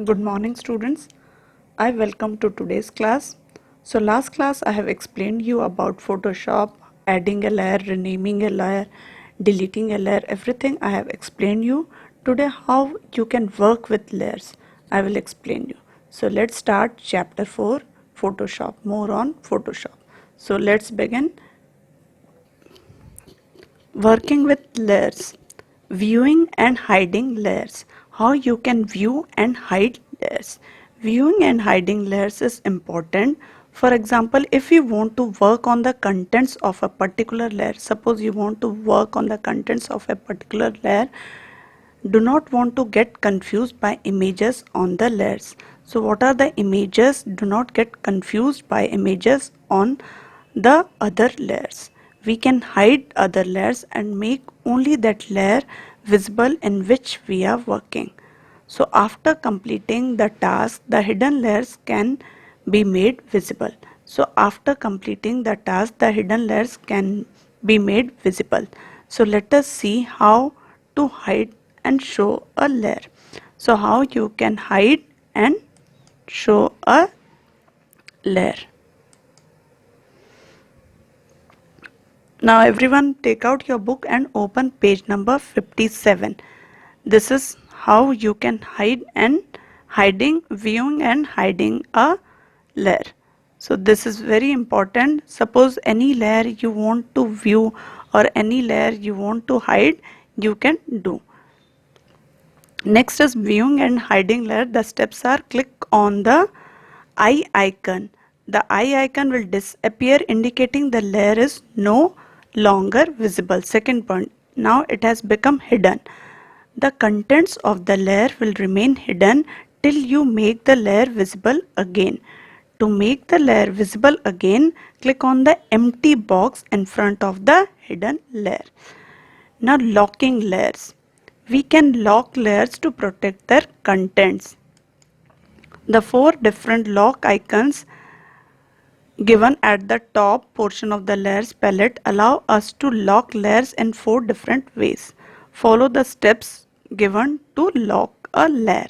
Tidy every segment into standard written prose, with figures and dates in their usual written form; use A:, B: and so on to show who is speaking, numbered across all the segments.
A: Good morning students. I welcome to today's class. So last class I have explained you about Photoshop, adding a layer, renaming a layer, deleting a layer, everything I have explained you. Today how you can work with layers I will explain you. So let's start chapter 4 Photoshop, more on Photoshop. So let's begin. Working with layers, viewing and hiding layers. How you can view and hide layers. Viewing and hiding layers is important. For example, if you want to work on the contents of a particular layer, suppose you want to work on the contents of a particular layer, do not want to get confused by images on the layers. So what are the images? Do not get confused by images on the other layers. We can hide other layers and make only that layer visible in which we are working. So after completing the task, the hidden layers can be made visible. So after completing the task, the hidden layers can be made visible. So let us see how to hide and show a layer. So how you can hide and show a layer. Now everyone take out your book and open page number 57. This is how you can viewing and hiding a layer. So this is very important. Suppose any layer you want to view or any layer you want to hide, you can do. Next is viewing and hiding layer. The steps are: click on the eye icon. The eye icon will disappear, indicating the layer is no longer visible. Second point, now it has become hidden. The contents of the layer will remain hidden till you make the layer visible again. To make the layer visible again, click on the empty box in front of the hidden layer. Now locking layers. We can lock layers to protect their contents. The four different lock icons given at the top portion of the layers palette allow us to lock layers in four different ways. Follow the steps given to lock a layer.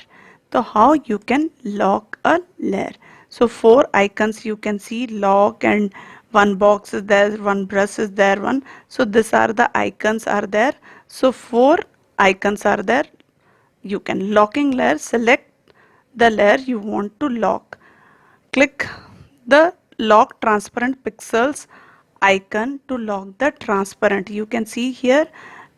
A: So how you can lock a layer? So four icons you can see: lock, and one box is there, one brush is there, one. So these are the icons are there. So four icons are there. You can locking layer, select the layer you want to lock. Click the lock transparent pixels icon to lock the transparent. You can see here,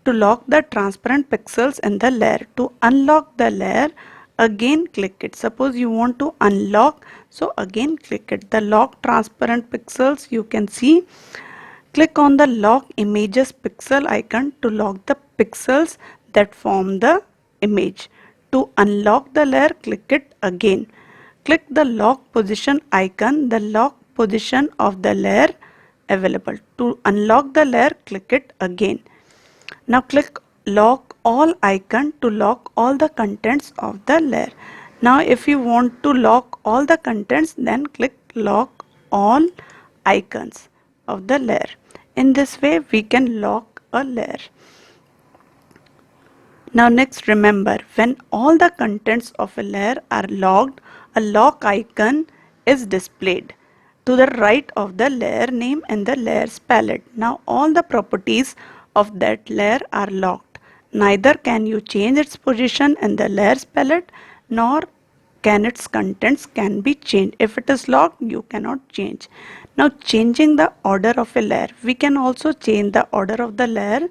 A: to lock the transparent pixels in the layer. To unlock the layer, again click it. Suppose you want to unlock, so again click it. The lock transparent pixels you can see. Click on the lock images pixel icon to lock the pixels that form the image. To unlock the layer, click it again. Click the lock position icon, the lock position of the layer available. To unlock the layer, click it again. Now click lock all icon to lock all the contents of the layer. Now if you want to lock all the contents, then click lock all icons of the layer. In this way we can lock a layer. Now next, remember, when all the contents of a layer are locked, a lock icon is displayed to the right of the layer name in the layers palette. Now all the properties of that layer are locked. Neither can you change its position in the layers palette, nor can its contents can be changed. If it is locked, you cannot change. Now changing the order of a layer. We can also change the order of the layer.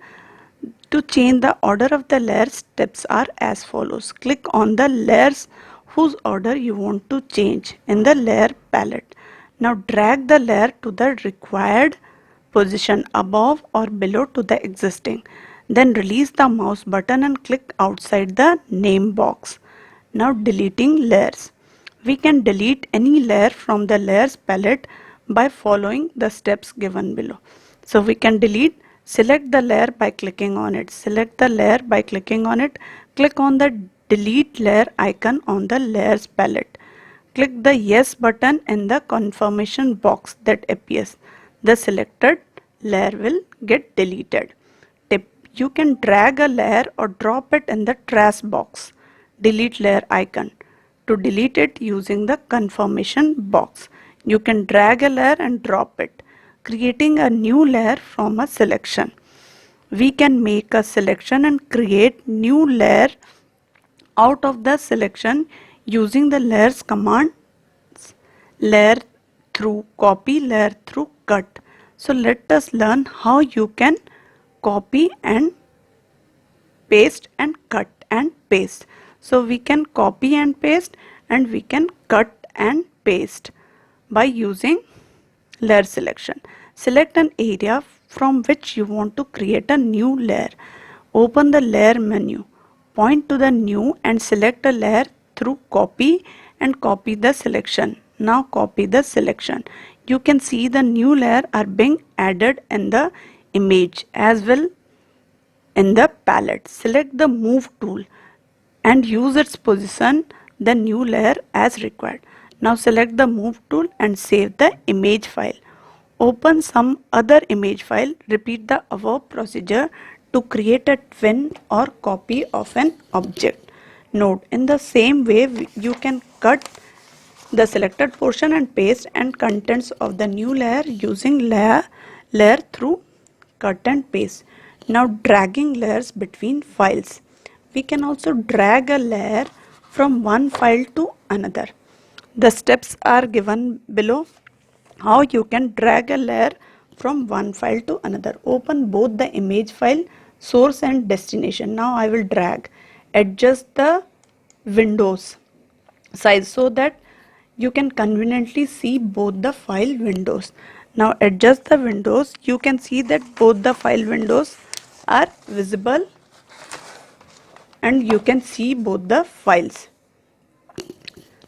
A: To change the order of the layer, steps are as follows. Click on the layers whose order you want to change in the layer palette. Now drag the layer to the required position above or below to the existing. Then release the mouse button and click outside the name box. Now deleting layers. We can delete any layer from the layers palette by following the steps given below. So we can delete. Select the layer by clicking on it. Select the layer by clicking on it. Click on the delete layer icon on the layers palette. Click the yes button in the confirmation box that appears. The selected layer will get deleted. Tip: you can drag a layer or drop it in the trash box. Delete layer icon. To delete it using the confirmation box, you can drag a layer and drop it, creating a new layer from a selection. We can make a selection and create new layer out of the selection using the layers command, layer through copy, layer through cut. So let us learn how you can copy and paste and cut and paste. So we can copy and paste and we can cut and paste by using layer selection. Select an area from which you want to create a new layer. Open the layer menu. Point to the new and select a layer through copy and copy the selection. Now copy the selection. You can see the new layer are being added in the image as well in the palette. Select the move tool and use its position the new layer as required. Now select the move tool and save the image file. Open some other image file. Repeat the above procedure to create a twin or copy of an object. Note, in the same way you can cut the selected portion and paste and contents of the new layer using layer through cut and paste. Now dragging layers between files. We can also drag a layer from one file to another. The steps are given below how you can drag a layer from one file to another. Open both the image file, source and destination. Now I will drag. Adjust the windows size so that you can conveniently see both the file windows. Now adjust the windows. You can see that both the file windows are visible and you can see both the files.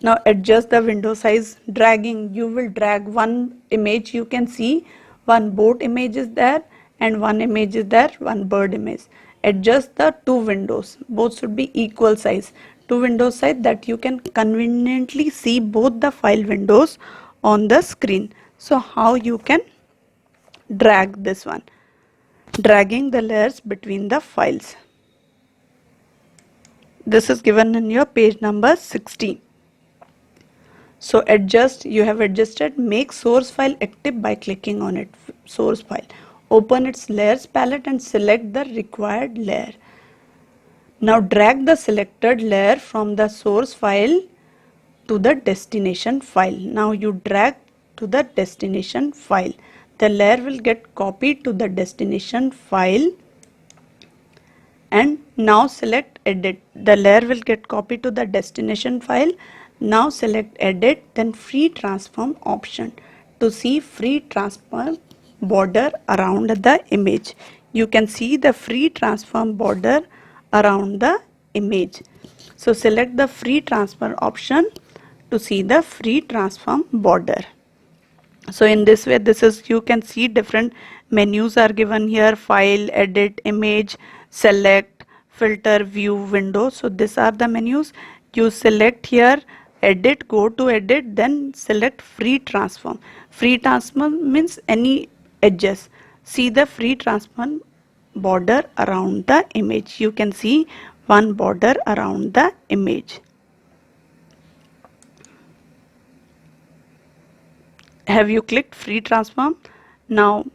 A: Now adjust the window size. Dragging, you will drag one image. You can see one boat image is there and one image is there, one bird image. Adjust the two windows. Both should be equal size. Two window size that you can conveniently see both the file windows on the screen. So how you can drag this one? Dragging the layers between the files. This is given in your page number 16. So adjust, you have adjusted, make source file active by clicking on it, source file. Open its layers palette and select the required layer. Now drag the selected layer from the source file to the destination file. Now you drag to the destination file. The layer will get copied to the destination file and now select edit. The layer will get copied to the destination file. Now select edit, then free transform option to see free transform border around the image. You can see the free transform border around the image. So select the free transform option to see the free transform border. So in this way, this is, you can see different menus are given here: file, edit, image, select, filter, view, window. So these are the menus. You select here edit, go to edit, then select free transform. Free transform means any edges. See the free transform border around the image. You can see one border around the image. Have you clicked free transform? Now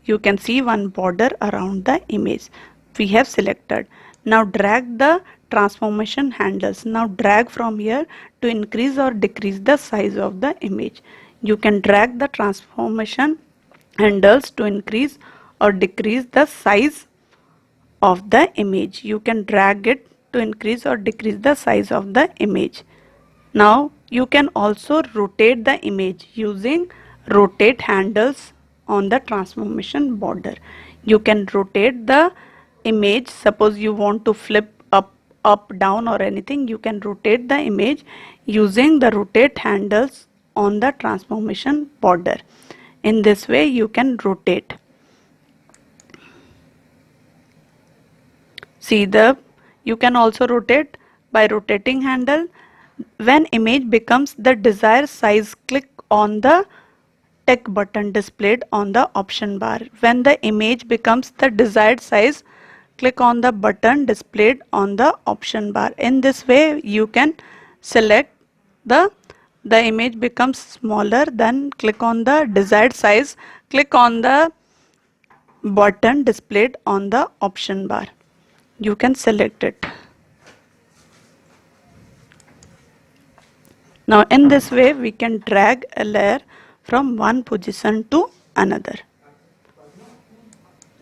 A: you can see one border around the image. We have selected. Now drag the transformation handles. Now drag from here to increase or decrease the size of the image. You can drag the transformation handles to increase or decrease the size of the image. You can drag it to increase or decrease the size of the image. Now you can also rotate the image using rotate handles on the transformation border. You can rotate the image. Suppose you want to flip up, down or anything, you can rotate the image using the rotate handles on the transformation border. In this way you can rotate. See you can also rotate by rotating handle. When image becomes the desired size, click on the tick button displayed on the option bar. When the image becomes the desired size, click on the button displayed on the option bar. In this way you can select the image becomes smaller, then click on the desired size, click on the button displayed on the option bar. You can select it. Now in this way we can drag a layer from one position to another.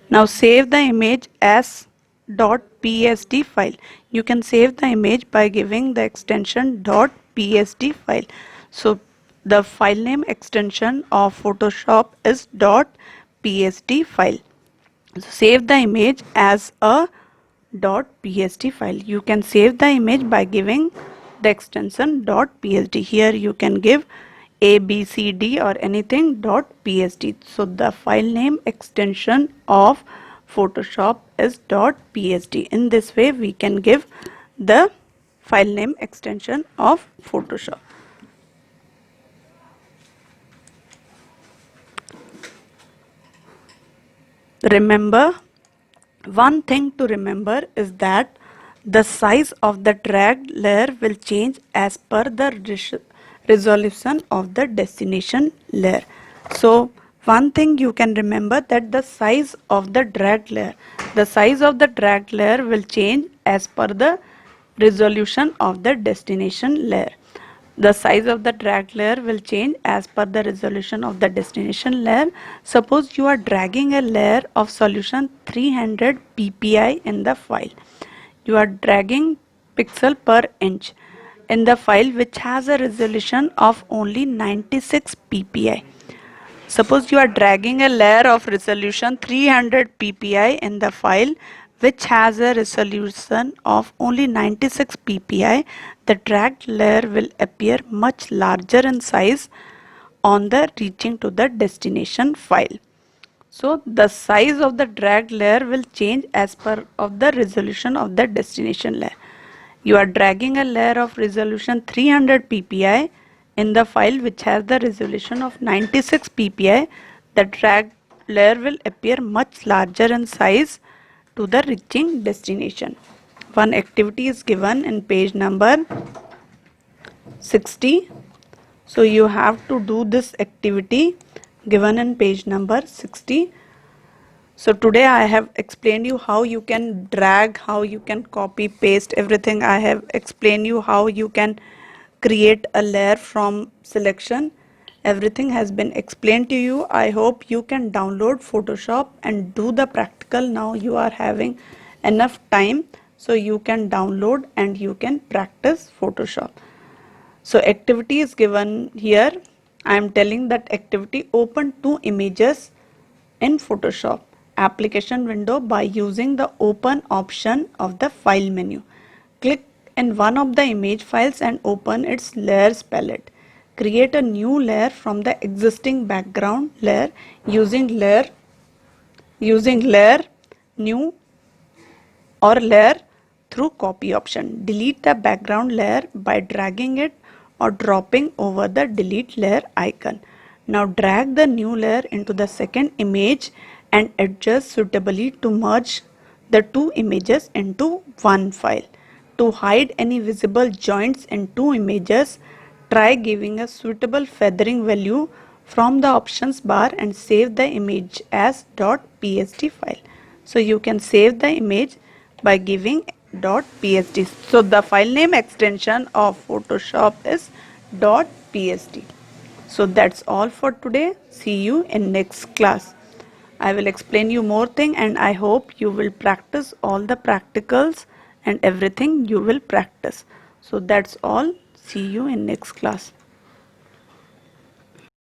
A: Now save the image as .psd file. You can save the image by giving the extension .psd file. So the file name extension of Photoshop is .psd file. So save the image as a .psd file. You can save the image by giving the extension .psd. Here you can give ABCD or anything .psd. So the file name extension of Photoshop is .psd. In this way we can give the file name extension of Photoshop. Remember, one thing to remember is that the size of the dragged layer will change as per the resolution of the destination layer. So one thing you can remember, that the size of the dragged layer will change as per the resolution of the destination layer. The size of the dragged layer will change as per the resolution of the destination layer. Suppose you are dragging a layer of solution 300 ppi in the file. You are dragging pixel per inch in the file which has a resolution of only 96 ppi. Suppose you are dragging a layer of resolution 300 ppi in the file which has a resolution of only 96 ppi, the dragged layer will appear much larger in size on the reaching to the destination file. So the size of the dragged layer will change as per of the resolution of the destination layer. You are dragging a layer of resolution 300 ppi in the file which has the resolution of 96 ppi. The dragged layer will appear much larger in size to the reaching destination. One activity is given in page number 60. So you have to do this activity given in page number 60. So today I have explained you how you can drag, how you can copy paste everything. I have explained you how you can create a layer from selection. Everything has been explained to you. I hope you can download Photoshop and do the practical. Now you are having enough time, so you can download and you can practice Photoshop. So activity is given here. I am telling that activity: open two images in Photoshop application window by using the open option of the file menu. Click in one of the image files and open its layers palette. Create a new layer from the existing background layer using layer new or layer through copy option. Delete the background layer by dragging it or dropping over the delete layer icon. Now drag the new layer into the second image and adjust suitably to merge the two images into one file. To hide any visible joints in two images, try giving a suitable feathering value from the options bar and save the image as .psd file. So you can save the image by giving .psd. So the file name extension of Photoshop is .psd. So that's all for today. See you in next class. I will explain you more thing and I hope you will practice all the practicals and everything you will practice. So that's all. See you in next class.